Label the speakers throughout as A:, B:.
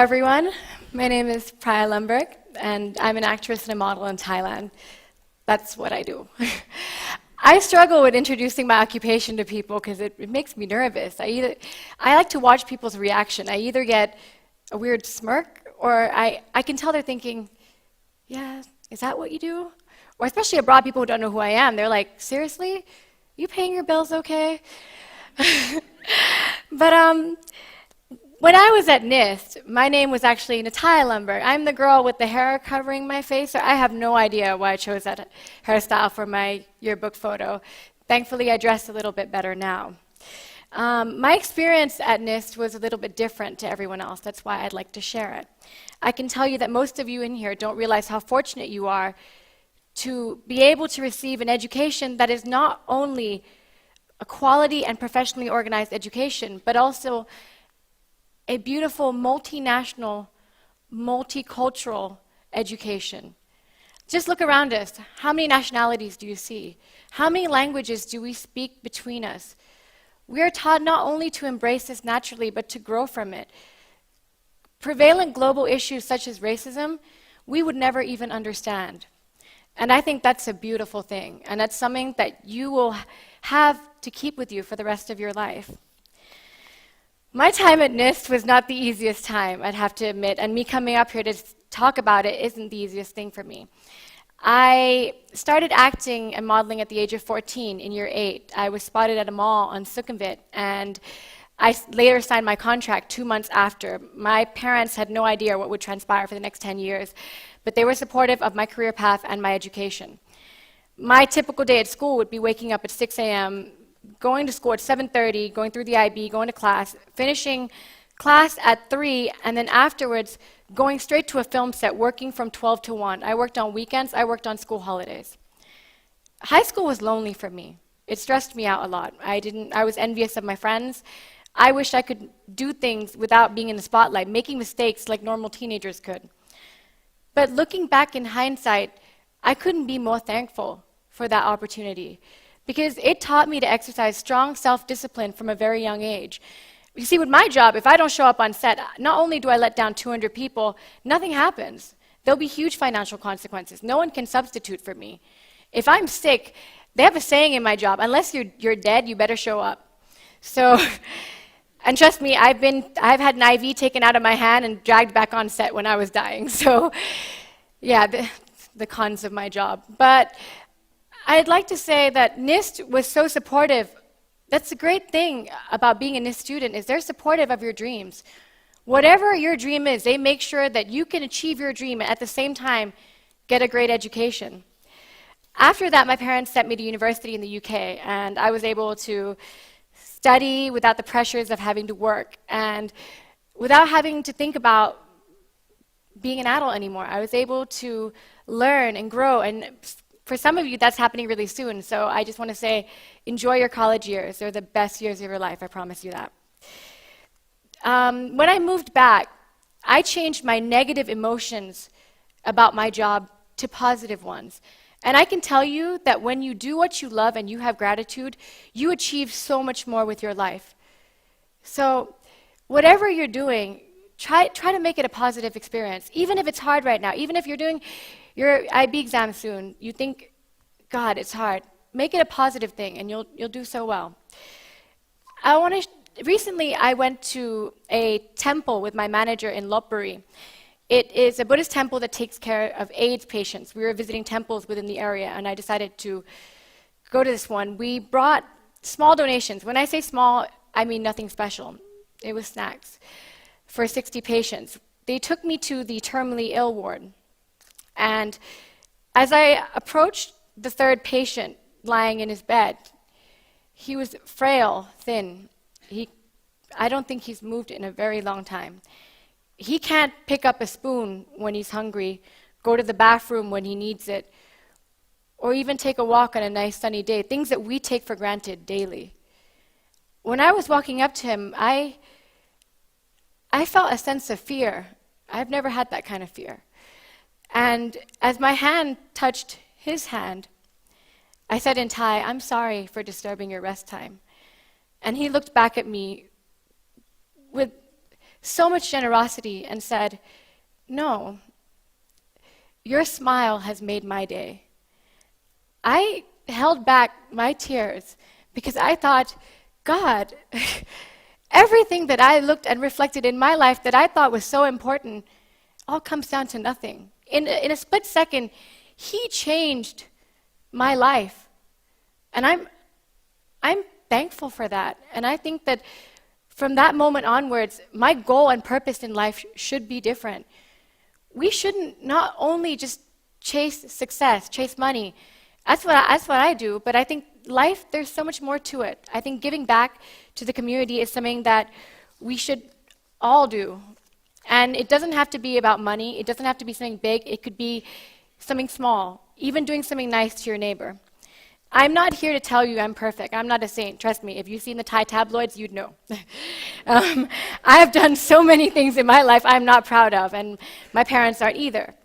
A: everyone. My name is Priya Lumberg, and I'm an actress and a model in Thailand. That's what I do. I struggle with introducing my occupation to people because it makes me nervous. I like to watch people's reaction. I either get a weird smirk, or I can tell they're thinking, yeah, is that what you do? Or especially abroad, people who don't know who I am, they're like, seriously? You paying your bills okay? But when I was at NIST, my name was actually Natai Lumberg. I'm the girl with the hair covering my face. So I have no idea why I chose that hairstyle for my yearbook photo. Thankfully, I dress a little bit better now. My experience at NIST was a little bit different to everyone else. That's why I'd like to share it. I can tell you that most of you in here don't realize how fortunate you are to be able to receive an education that is not only a quality and professionally organized education, but also a beautiful multinational, multicultural education. Just look around us. How many nationalities do you see? How many languages do we speak between us? We are taught not only to embrace this naturally, but to grow from it. Prevalent global issues such as racism, we would never even understand. And I think that's a beautiful thing, and that's something that you will have to keep with you for the rest of your life. My time at NIST was not the easiest time, I'd have to admit, and me coming up here to talk about it isn't the easiest thing for me. I started acting and modeling at the age of 14 in year 8. I was spotted at a mall on Sukhumvit, and I later signed my contract 2 months after. My parents had no idea what would transpire for the next 10 years, but they were supportive of my career path and my education. My typical day at school would be waking up at 6 a.m., going to school at 7:30, going through the IB, going to class, finishing class at 3, and then afterwards going straight to a film set, working from 12 to 1. I worked on weekends, I worked on school holidays. High school was lonely for me. It stressed me out a lot. I was envious of my friends. I wished I could do things without being in the spotlight, making mistakes like normal teenagers could. But looking back in hindsight, I couldn't be more thankful for that opportunity, because it taught me to exercise strong self-discipline from a very young age. You see, with my job, if I don't show up on set, not only do I let down 200 people, nothing happens. There'll be huge financial consequences. No one can substitute for me. If I'm sick, they have a saying in my job, unless you're dead, you better show up. So, and trust me, I've had an IV taken out of my hand and dragged back on set when I was dying. So, yeah, the cons of my job. But I'd like to say that NIST was so supportive. That's the great thing about being a NIST student, is they're supportive of your dreams. Whatever your dream is, they make sure that you can achieve your dream and at the same time get a great education. After that, my parents sent me to university in the UK, and I was able to study without the pressures of having to work and without having to think about being an adult anymore. I was able to learn and grow, and for some of you, that's happening really soon. So I just want to say, enjoy your college years. They're the best years of your life, I promise you that. When I moved back, I changed my negative emotions about my job to positive ones. And I can tell you that when you do what you love and you have gratitude, you achieve so much more with your life. So whatever you're doing, try to make it a positive experience, even if it's hard right now, even if you're doing your IB exam soon, you think, God, it's hard. Make it a positive thing, and you'll do so well. Recently, I went to a temple with my manager in Lopburi. It is a Buddhist temple that takes care of AIDS patients. We were visiting temples within the area, and I decided to go to this one. We brought small donations. When I say small, I mean nothing special. It was snacks for 60 patients. They took me to the terminally ill ward. And as I approached the third patient lying in his bed, he was frail, thin. I don't think he's moved in a very long time. He can't pick up a spoon when he's hungry, go to the bathroom when he needs it, or even take a walk on a nice sunny day, things that we take for granted daily. When I was walking up to him, I felt a sense of fear. I've never had that kind of fear. And as my hand touched his hand, I said in Thai, "I'm sorry for disturbing your rest time." And he looked back at me with so much generosity and said, no, your smile has made my day. I held back my tears because I thought, God, everything that I looked and reflected in my life that I thought was so important all comes down to nothing. In a split second, he changed my life. And I'm thankful for that. And I think that from that moment onwards, my goal and purpose in life should be different. We shouldn't not only just chase success, chase money. That's what I do, but I think life, there's so much more to it. I think giving back to the community is something that we should all do. And it doesn't have to be about money. It doesn't have to be something big. It could be something small, even doing something nice to your neighbor. I'm not here to tell you I'm perfect. I'm not a saint. Trust me, if you've seen the Thai tabloids, you'd know. I have done so many things in my life I'm not proud of, and my parents aren't either.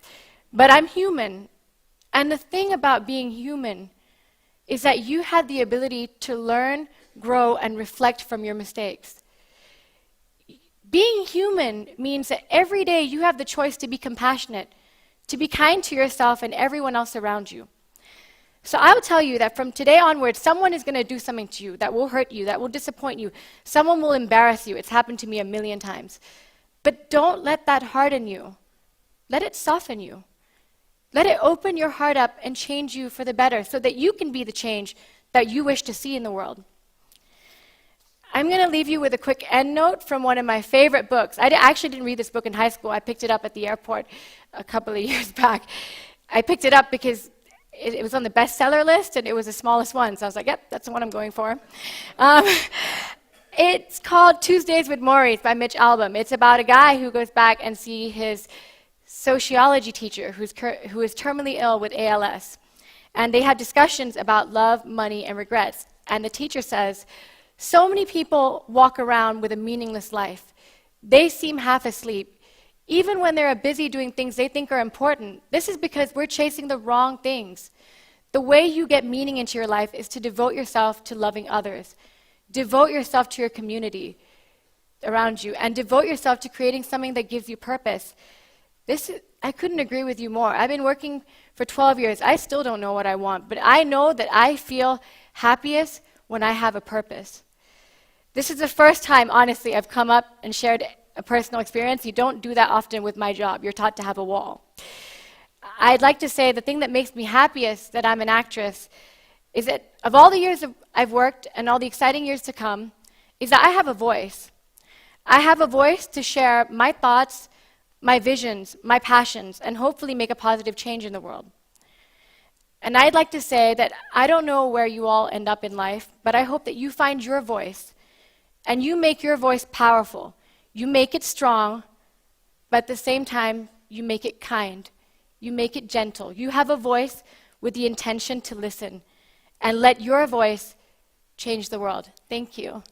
A: But I'm human. And the thing about being human is that you have the ability to learn, grow, and reflect from your mistakes. Being human means that every day you have the choice to be compassionate, to be kind to yourself and everyone else around you. So I will tell you that from today onwards, someone is going to do something to you that will hurt you, that will disappoint you. Someone will embarrass you. It's happened to me a million times. But don't let that harden you. Let it soften you. Let it open your heart up and change you for the better so that you can be the change that you wish to see in the world. I'm going to leave you with a quick end note from one of my favorite books. I actually didn't read this book in high school. I picked it up at the airport a couple of years back. I picked it up because it was on the bestseller list, and it was the smallest one. So I was like, yep, that's the one I'm going for. It's called Tuesdays with Maurice by Mitch Albom. It's about a guy who goes back and sees his sociology teacher who is terminally ill with ALS. And they have discussions about love, money, and regrets. And the teacher says, so many people walk around with a meaningless life. They seem half asleep. Even when they're busy doing things they think are important, this is because we're chasing the wrong things. The way you get meaning into your life is to devote yourself to loving others. Devote yourself to your community around you, and devote yourself to creating something that gives you purpose. I couldn't agree with you more. I've been working for 12 years. I still don't know what I want, but I know that I feel happiest when I have a purpose. This is the first time, honestly, I've come up and shared a personal experience. You don't do that often with my job. You're taught to have a wall. I'd like to say the thing that makes me happiest that I'm an actress is that of all the years I've worked and all the exciting years to come, is that I have a voice. I have a voice to share my thoughts, my visions, my passions, and hopefully make a positive change in the world. And I'd like to say that I don't know where you all end up in life, but I hope that you find your voice, and you make your voice powerful. You make it strong, but at the same time, you make it kind. You make it gentle. You have a voice with the intention to listen, and let your voice change the world. Thank you.